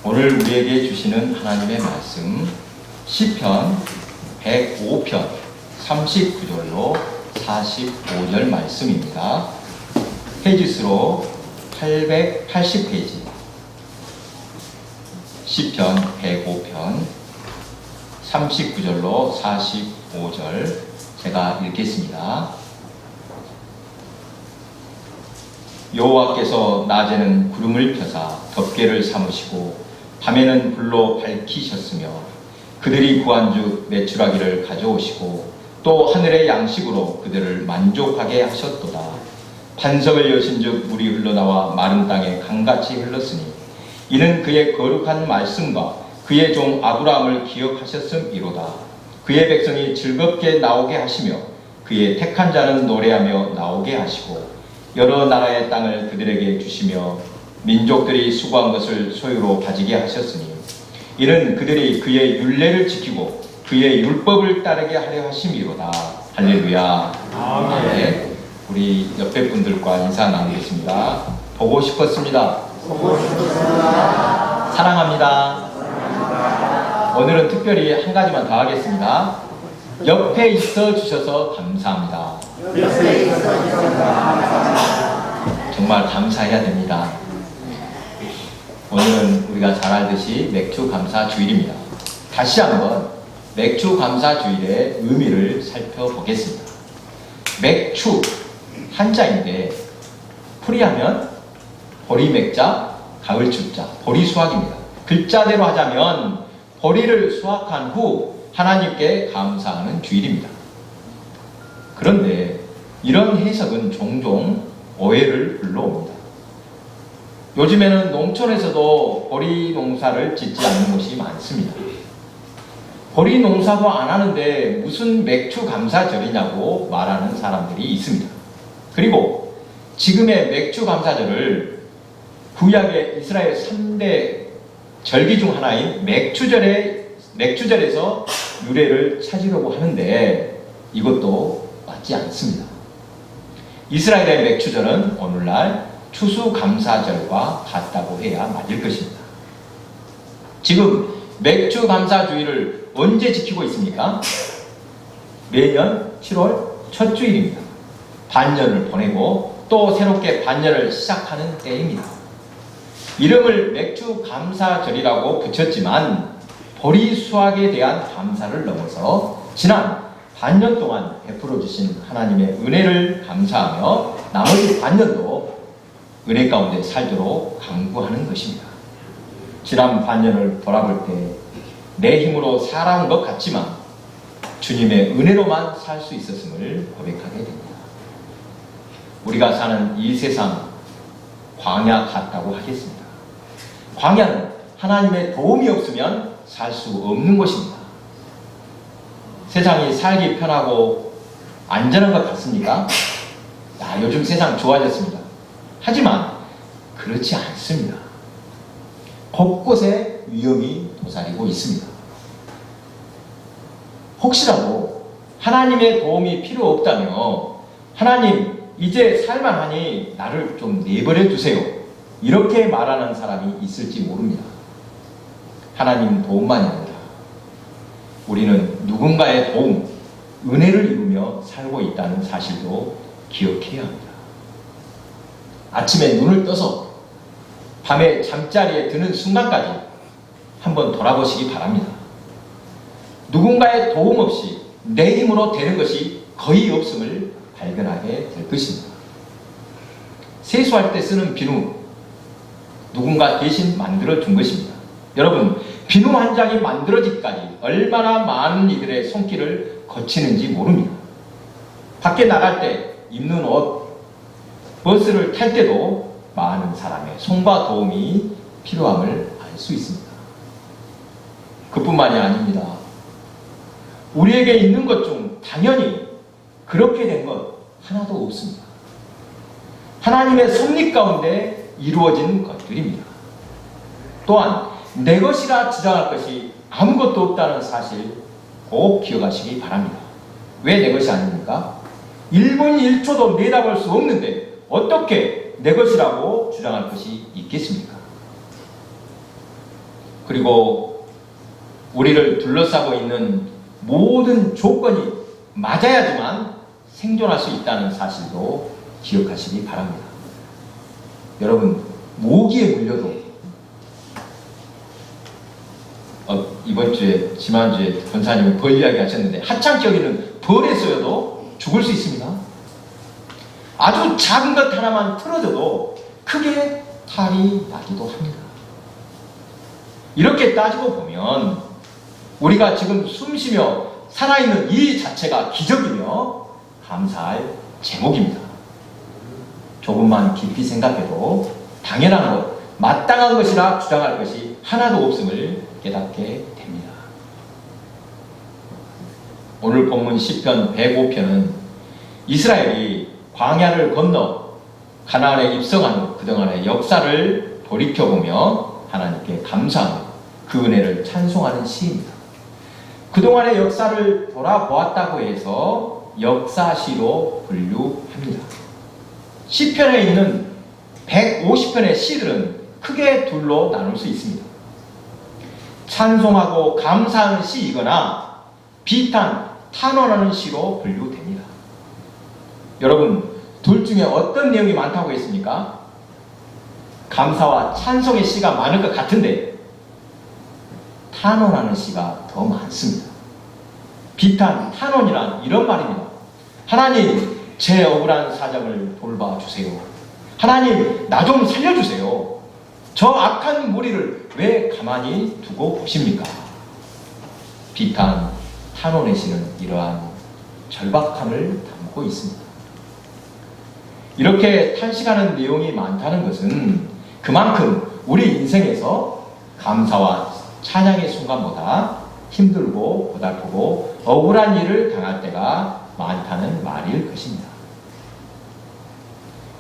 오늘 우리에게 주시는 하나님의 말씀 시편 105편 39절로 45절 말씀입니다. 페이지수로 880페이지 시편 105편 39절로 45절 제가 읽겠습니다. 여호와께서 낮에는 구름을 펴사 덮개를 삼으시고 밤에는 불로 밝히셨으며 그들이 구한 즉 메추라기를 가져오시고 또 하늘의 양식으로 그들을 만족하게 하셨도다. 반석을 여신 즉 물이 흘러나와 마른 땅에 강같이 흘렀으니 이는 그의 거룩한 말씀과 그의 종 아브라함을 기억하셨음이로다. 그의 백성이 즐겁게 나오게 하시며 그의 택한 자는 노래하며 나오게 하시고 여러 나라의 땅을 그들에게 주시며 민족들이 수고한 것을 소유로 가지게 하셨으니 이는 그들이 그의 율례를 지키고 그의 율법을 따르게 하려 하심이로다. 할렐루야. 아멘. 우리 옆에 분들과 인사 나누겠습니다. 보고 싶었습니다. 사랑합니다. 오늘은 특별히 한 가지만 더 하겠습니다. 옆에 있어 주셔서 감사합니다. 정말 감사해야 됩니다. 오늘은 우리가 잘 알듯이 맥주 감사 주일입니다. 다시 한번 맥주 감사 주일의 의미를 살펴보겠습니다. 맥주 한자인데 풀이하면 보리맥자, 가을주자, 보리수확입니다. 글자대로 하자면 보리를 수확한 후 하나님께 감사하는 주일입니다. 그런데 이런 해석은 종종 오해를 불러옵니다. 요즘에는 농촌에서도 보리 농사를 짓지 않는 곳이 많습니다. 보리 농사도 안 하는데 무슨 맥주 감사절이냐고 말하는 사람들이 있습니다. 그리고 지금의 맥주 감사절을 구약의 이스라엘 3대 절기 중 하나인 맥주절에서 유래를 찾으려고 하는데 이것도 맞지 않습니다. 이스라엘의 맥주절은 오늘날 추수감사절과 같다고 해야 맞을 것입니다. 지금 맥주감사주의를 언제 지키고 있습니까? 매년 7월 첫 주일입니다. 반년을 보내고 또 새롭게 반년을 시작하는 때입니다. 이름을 맥주감사절이라고 붙였지만 보리 수확에 대한 감사를 넘어서 지난 반년 동안 베풀어 주신 하나님의 은혜를 감사하며 나머지 반년도 은혜 가운데 살도록 강구하는 것입니다. 지난 반년을 돌아볼 때 내 힘으로 살아온 것 같지만 주님의 은혜로만 살 수 있었음을 고백하게 됩니다. 우리가 사는 이 세상 광야 같다고 하겠습니다. 광야는 하나님의 도움이 없으면 살 수 없는 것입니다. 세상이 살기 편하고 안전한 것 같습니까? 요즘 세상 좋아졌습니다. 하지만 그렇지 않습니다. 곳곳에 위험이 도사리고 있습니다. 혹시라도 하나님의 도움이 필요 없다며 하나님 이제 살만하니 나를 좀 내버려 두세요. 이렇게 말하는 사람이 있을지 모릅니다. 하나님 도움만이 아니라 우리는 누군가의 도움, 은혜를 입으며 살고 있다는 사실도 기억해야 합니다. 아침에 눈을 떠서 밤에 잠자리에 드는 순간까지 한번 돌아보시기 바랍니다. 누군가의 도움 없이 내 힘으로 되는 것이 거의 없음을 발견하게 될 것입니다. 세수할 때 쓰는 비누, 누군가 대신 만들어 준 것입니다. 여러분, 비누 한 장이 만들어지기까지 얼마나 많은 이들의 손길을 거치는지 모릅니다. 밖에 나갈 때 입는 옷, 버스를 탈 때도 많은 사람의 손과 도움이 필요함을 알 수 있습니다. 그뿐만이 아닙니다. 우리에게 있는 것 중 당연히 그렇게 된 것 하나도 없습니다. 하나님의 섭리 가운데 이루어진 것들입니다. 또한 내 것이라 주장할 것이 아무것도 없다는 사실 꼭 기억하시기 바랍니다. 왜 내 것이 아닙니까? 1분 1초도 내다볼 수 없는데 어떻게 내 것이라고 주장할 것이 있겠습니까? 그리고 우리를 둘러싸고 있는 모든 조건이 맞아야지만 생존할 수 있다는 사실도 기억하시기 바랍니다. 여러분, 모기에 물려도 이번 주에, 지난주에 권사님이 벌 이야기 하셨는데 하찮게 여기는 벌에 쏘여도 죽을 수 있습니다. 아주 작은 것 하나만 틀어져도 크게 탈이 나기도 합니다. 이렇게 따지고 보면 우리가 지금 숨쉬며 살아있는 이 자체가 기적이며 감사할 제목입니다. 조금만 깊이 생각해도 당연한 것, 마땅한 것이라 주장할 것이 하나도 없음을 깨닫게 됩니다. 오늘 본문 시편 105편은 이스라엘이 광야를 건너 가나안에 입성한 후 그동안의 역사를 돌이켜보며 하나님께 감사하며 그 은혜를 찬송하는 시입니다. 그동안의 역사를 돌아보았다고 해서 역사시로 분류합니다. 시편에 있는 150편의 시들은 크게 둘로 나눌 수 있습니다. 찬송하고 감사하는 시이거나 비탄, 탄원하는 시로 분류됩니다. 여러분, 둘 중에 어떤 내용이 많다고 했습니까? 감사와 찬송의 시가 많을 것 같은데 탄원하는 시가 더 많습니다. 비탄, 탄원이란 이런 말입니다. 하나님, 제 억울한 사정을 돌봐주세요. 하나님, 나 좀 살려주세요. 저 악한 무리를 왜 가만히 두고 보십니까? 비탄, 탄원의 시는 이러한 절박함을 담고 있습니다. 이렇게 탄식하는 내용이 많다는 것은 그만큼 우리 인생에서 감사와 찬양의 순간보다 힘들고 고달프고 억울한 일을 당할 때가 많다는 말일 것입니다.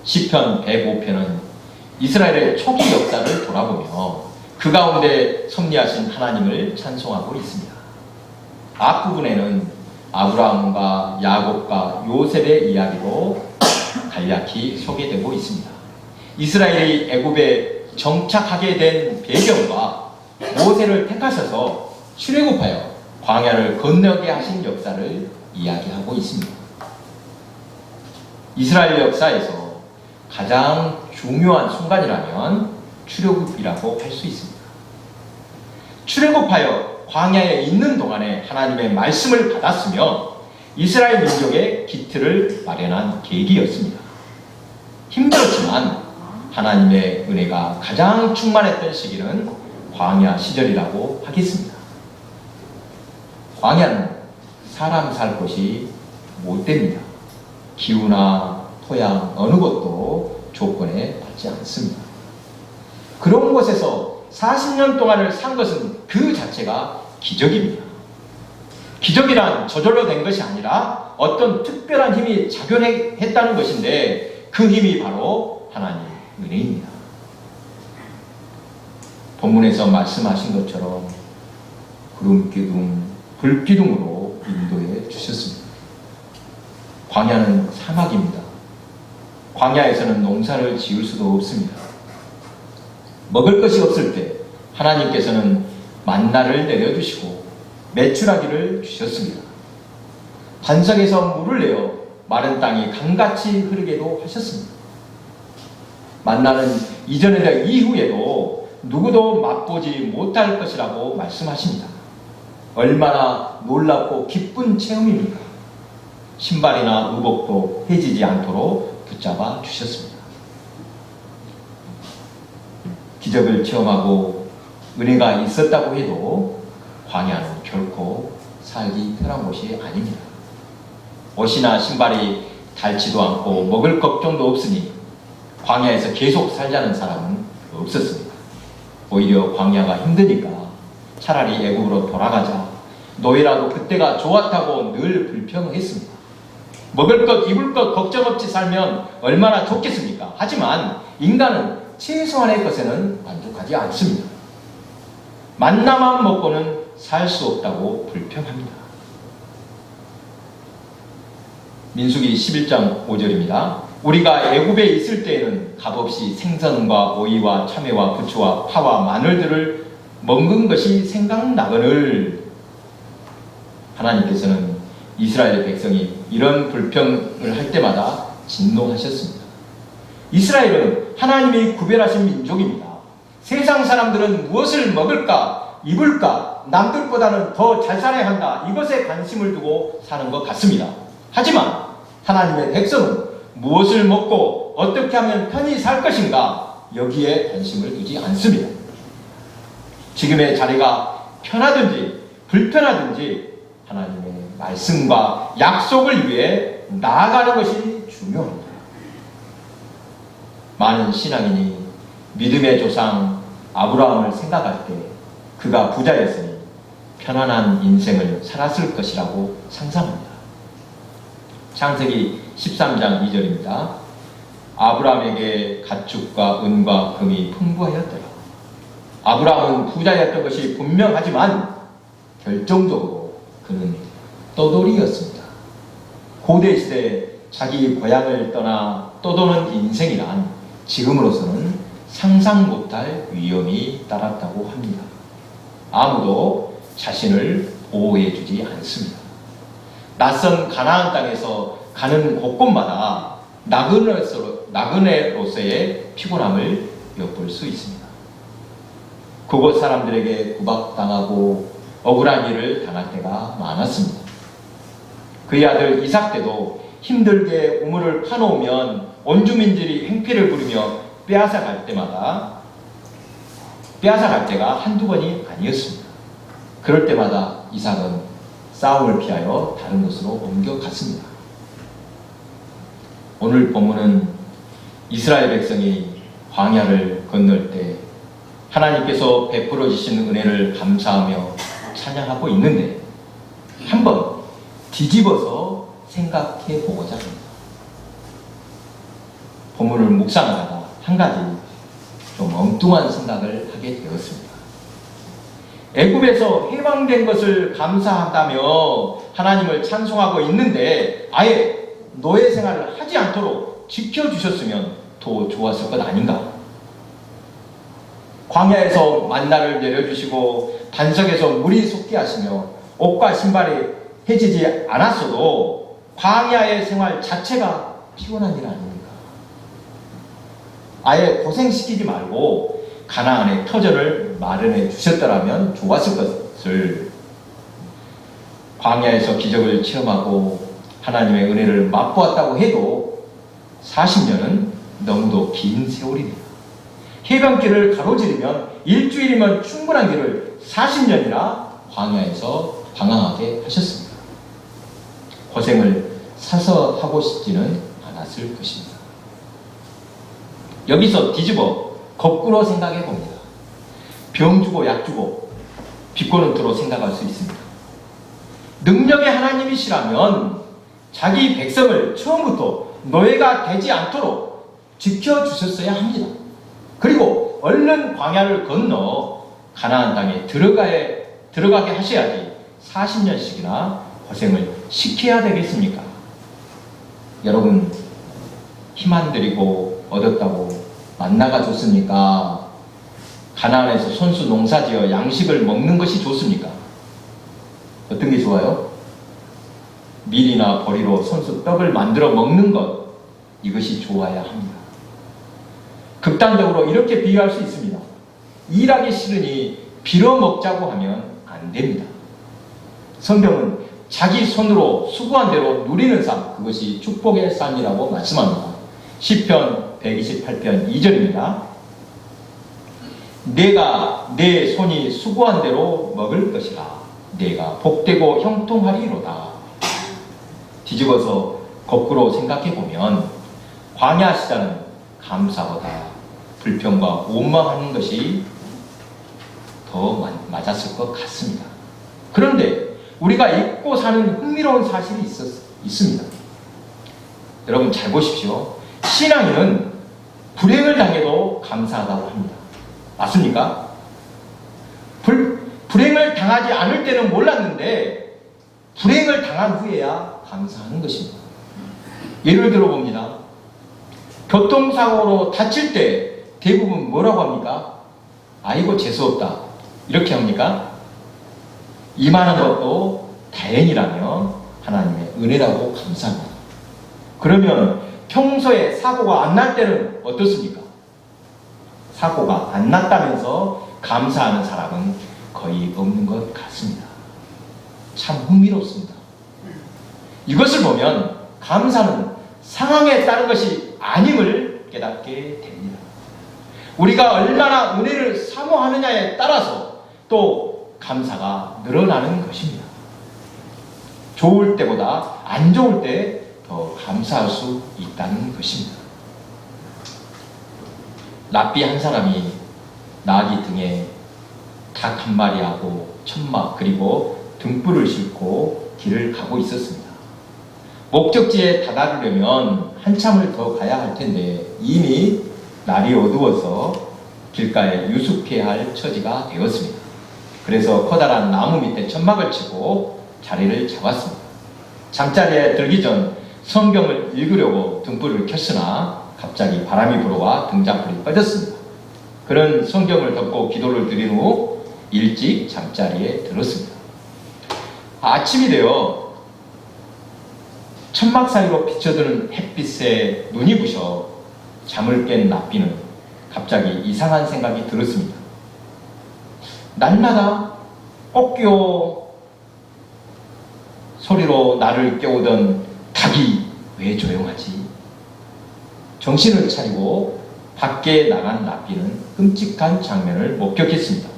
시편 105편은 이스라엘의 초기 역사를 돌아보며 그 가운데 섭리하신 하나님을 찬송하고 있습니다. 앞부분에는 아브라함과 야곱과 요셉의 이야기로 간략히 소개되고 있습니다. 이스라엘이 애굽에 정착하게 된 배경과 모세를 택하셔서 출애굽하여 광야를 건너게 하신 역사를 이야기하고 있습니다. 이스라엘 역사에서 가장 중요한 순간이라면 출애굽이라고 할 수 있습니다. 출애굽하여 광야에 있는 동안에 하나님의 말씀을 받았으며 이스라엘 민족의 기틀을 마련한 계기였습니다. 힘들었지만 하나님의 은혜가 가장 충만했던 시기는 광야 시절이라고 하겠습니다. 광야는 사람 살 곳이 못 됩니다. 기후나 토양 어느 것도 조건에 맞지 않습니다. 그런 곳에서 40년 동안을 산 것은 그 자체가 기적입니다. 기적이란 저절로 된 것이 아니라 어떤 특별한 힘이 작용했다는 것인데 그 힘이 바로 하나님 은혜입니다. 본문에서 말씀하신 것처럼 구름기둥, 불기둥으로 인도해 주셨습니다. 광야는 사막입니다. 광야에서는 농사를 지을 수도 없습니다. 먹을 것이 없을 때 하나님께서는 만나를 내려주시고 메추라기를 주셨습니다. 반석에서 물을 내어 마른 땅이 강같이 흐르게도 하셨습니다. 만나는 이전에나 이후에도 누구도 맛보지 못할 것이라고 말씀하십니다. 얼마나 놀랍고 기쁜 체험입니까? 신발이나 의복도 해지지 않도록 붙잡아 주셨습니다. 기적을 체험하고 은혜가 있었다고 해도 광야는 결코 살기 편한 곳이 아닙니다. 옷이나 신발이 닳지도 않고 먹을 걱정도 없으니 광야에서 계속 살자는 사람은 없었습니다. 오히려 광야가 힘드니까 차라리 애굽으로 돌아가자, 노예라도 그때가 좋았다고 늘 불평했습니다. 먹을 것, 입을 것 걱정 없이 살면 얼마나 좋겠습니까? 하지만 인간은 최소한의 것에는 만족하지 않습니다. 만나만 먹고는 살 수 없다고 불평합니다. 민수기 11장 5절입니다. 우리가 애굽에 있을 때에는 값없이 생선과 오이와 참외와 부추와 파와 마늘들을 먹은 것이 생각나거늘 하나님께서는 이스라엘 백성이 이런 불평을 할 때마다 진노하셨습니다. 이스라엘은 하나님이 구별하신 민족입니다. 세상 사람들은 무엇을 먹을까, 입을까, 남들보다는 더 잘 살아야 한다, 이것에 관심을 두고 사는 것 같습니다. 하지만 하나님의 백성은 무엇을 먹고 어떻게 하면 편히 살 것인가, 여기에 관심을 두지 않습니다. 지금의 자리가 편하든지 불편하든지 하나님의 말씀과 약속을 위해 나아가는 것이 중요합니다. 많은 신앙인이 믿음의 조상 아브라함을 생각할 때 그가 부자였으니 편안한 인생을 살았을 것이라고 상상합니다. 창세기 13장 2절입니다. 아브라함에게 가축과 은과 금이 풍부하였더라. 아브라함은 부자였던 것이 분명하지만 결정적으로 그는 떠돌이였습니다. 고대 시대 자기 고향을 떠나 떠도는 인생이란 지금으로서는 상상 못할 위험이 따랐다고 합니다. 아무도 자신을 보호해주지 않습니다. 낯선 가나안 땅에서 가는 곳곳마다 나그네로서의 피곤함을 엿볼 수 있습니다. 그곳 사람들에게 구박당하고 억울한 일을 당할 때가 많았습니다. 그의 아들 이삭 때도 힘들게 우물을 파놓으면 원주민들이 행패를 부리며 빼앗아갈 때가 한두 번이 아니었습니다. 그럴 때마다 이삭은 싸움을 피하여 다른 곳으로 옮겨갔습니다. 오늘 본문은 이스라엘 백성이 광야를 건널 때 하나님께서 베풀어 주신 은혜를 감사하며 찬양하고 있는데 한번 뒤집어서 생각해 보고자 합니다. 본문을 묵상하다가 한 가지 좀 엉뚱한 생각을 하게 되었습니다. 애굽에서 해방된 것을 감사한다며 하나님을 찬송하고 있는데 아예 노예 생활을 하지 않도록 지켜주셨으면 더 좋았을 것 아닌가? 광야에서 만나를 내려주시고 반석에서 물이 솟게 하시며 옷과 신발이 해지지 않았어도 광야의 생활 자체가 피곤한 일 아닙니까? 아예 고생시키지 말고 가나안의 터전을 마련해 주셨더라면 좋았을 것을, 광야에서 기적을 체험하고 하나님의 은혜를 맛보았다고 해도 40년은 너무도 긴 세월입니다. 해변길을 가로지르면 일주일이면 충분한 길을 40년이나 광야에서 방황하게 하셨습니다. 고생을 사서 하고 싶지는 않았을 것입니다. 여기서 뒤집어 거꾸로 생각해 봅니다. 병 주고 약 주고 비꼬는 투로 생각할 수 있습니다. 능력의 하나님이시라면 자기 백성을 처음부터 노예가 되지 않도록 지켜주셨어야 합니다. 그리고 얼른 광야를 건너 가나안 땅에 들어가게 하셔야지 40년씩이나 고생을 시켜야 되겠습니까? 여러분, 힘 안 들이고 얻었다고 만나가 좋습니까? 가나안에서 손수 농사지어 양식을 먹는 것이 좋습니까? 어떤 게 좋아요? 밀이나 보리로 손수 떡을 만들어 먹는 것, 이것이 좋아야 합니다. 극단적으로 이렇게 비유할 수 있습니다. 일하기 싫으니 빌어먹자고 하면 안 됩니다. 성경은 자기 손으로 수고한 대로 누리는 삶, 그것이 축복의 삶이라고 말씀합니다. 시편 128편 2절입니다. 내가 내 손이 수고한 대로 먹을 것이라. 내가 복되고 형통하리로다. 뒤집어서 거꾸로 생각해보면 광야 시절은 감사보다 불평과 원망하는 것이 더 맞았을 것 같습니다. 그런데 우리가 잊고 사는 흥미로운 사실이 있습니다. 여러분 잘 보십시오. 신앙인은 불행을 당해도 감사하다고 합니다. 맞습니까? 불행을 당하지 않을 때는 몰랐는데 불행을 당한 후에야 감사하는 것입니다. 예를 들어봅니다. 교통사고로 다칠 때 대부분 뭐라고 합니까? 아이고 재수없다. 이렇게 합니까? 임하는 것도 다행이라며 하나님의 은혜라고 감사합니다. 그러면 평소에 사고가 안 날 때는 어떻습니까? 사고가 안 났다면서 감사하는 사람은 거의 없는 것 같습니다. 참 흥미롭습니다. 이것을 보면 감사는 상황에 따른 것이 아님을 깨닫게 됩니다. 우리가 얼마나 은혜를 사모하느냐에 따라서 또 감사가 늘어나는 것입니다. 좋을 때보다 안 좋을 때 더 감사할 수 있다는 것입니다. 랍비 한 사람이 나귀 등에 닭 한 마리하고 천막 그리고 등불을 싣고 길을 가고 있었습니다. 목적지에 다다르려면 한참을 더 가야 할 텐데 이미 날이 어두워서 길가에 유숙해야 할 처지가 되었습니다. 그래서 커다란 나무 밑에 천막을 치고 자리를 잡았습니다. 잠자리에 들기 전 성경을 읽으려고 등불을 켰으나 갑자기 바람이 불어와 등잔불이 꺼졌습니다. 그는 성경을 덮고 기도를 드린 후 일찍 잠자리에 들었습니다. 아침이 되어 천막 사이로 비쳐드는 햇빛에 눈이 부셔 잠을 깬 랍비는 갑자기 이상한 생각이 들었습니다. 날마다 꼬끼오 소리로 나를 깨우던 닭이 왜 조용하지? 정신을 차리고 밖에 나간 랍비는 끔찍한 장면을 목격했습니다.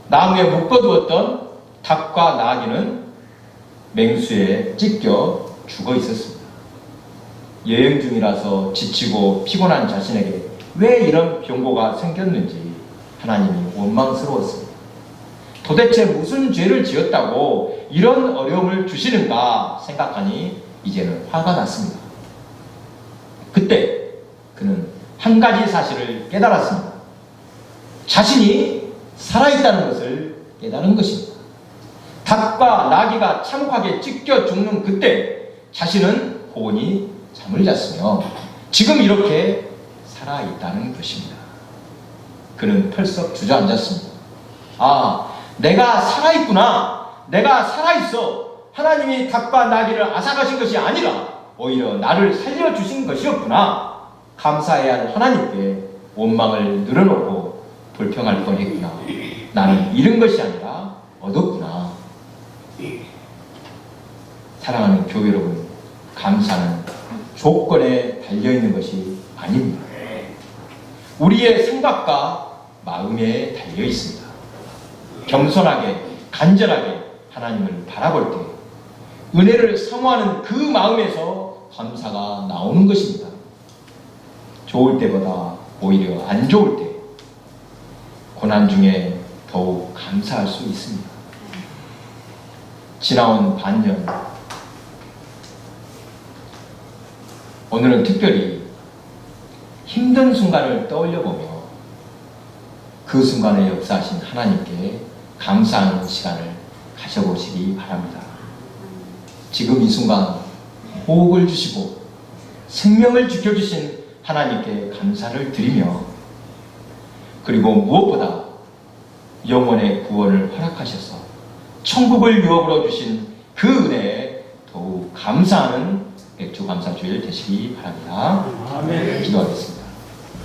나무에 묶어두었던 닭과 나귀는 맹수에 찢겨 죽어 있었습니다. 여행 중이라서 지치고 피곤한 자신에게 왜 이런 병고가 생겼는지 하나님이 원망스러웠습니다. 도대체 무슨 죄를 지었다고 이런 어려움을 주시는가 생각하니 이제는 화가 났습니다. 그때 그는 한 가지 사실을 깨달았습니다. 자신이 살아있다는 것을 깨달은 것입니다. 닭과 나귀가 참혹하게 찢겨 죽는 그때 자신은 고온히 잠을 잤으며 지금 이렇게 살아있다는 것입니다. 그는 펄썩 주저앉았습니다. 아, 내가 살아있구나. 내가 살아있어. 하나님이 닭과 나귀를 앗아가신 것이 아니라 오히려 나를 살려주신 것이었구나. 감사해야 할 하나님께 원망을 늘어놓고 불평할 뻔했구나. 나는 잃은 것이 아니라 얻었구나. 사랑하는 교회 여러분, 감사는 조건에 달려있는 것이 아닙니다. 우리의 생각과 마음에 달려있습니다. 겸손하게 간절하게 하나님을 바라볼 때 은혜를 사모하는 그 마음에서 감사가 나오는 것입니다. 좋을 때보다 오히려 안 좋을 때 고난 중에 더욱 감사할 수 있습니다. 지나온 반년, 오늘은 특별히 힘든 순간을 떠올려보며 그 순간에 역사하신 하나님께 감사하는 시간을 가져보시기 바랍니다. 지금 이 순간 호흡을 주시고 생명을 지켜주신 하나님께 감사를 드리며 그리고 무엇보다 영혼의 구원을 허락하셔서 천국을 유업으로 주신 그 은혜에 더욱 감사하는 백주감사주일 되시기 바랍니다. 아멘. 기도하겠습니다.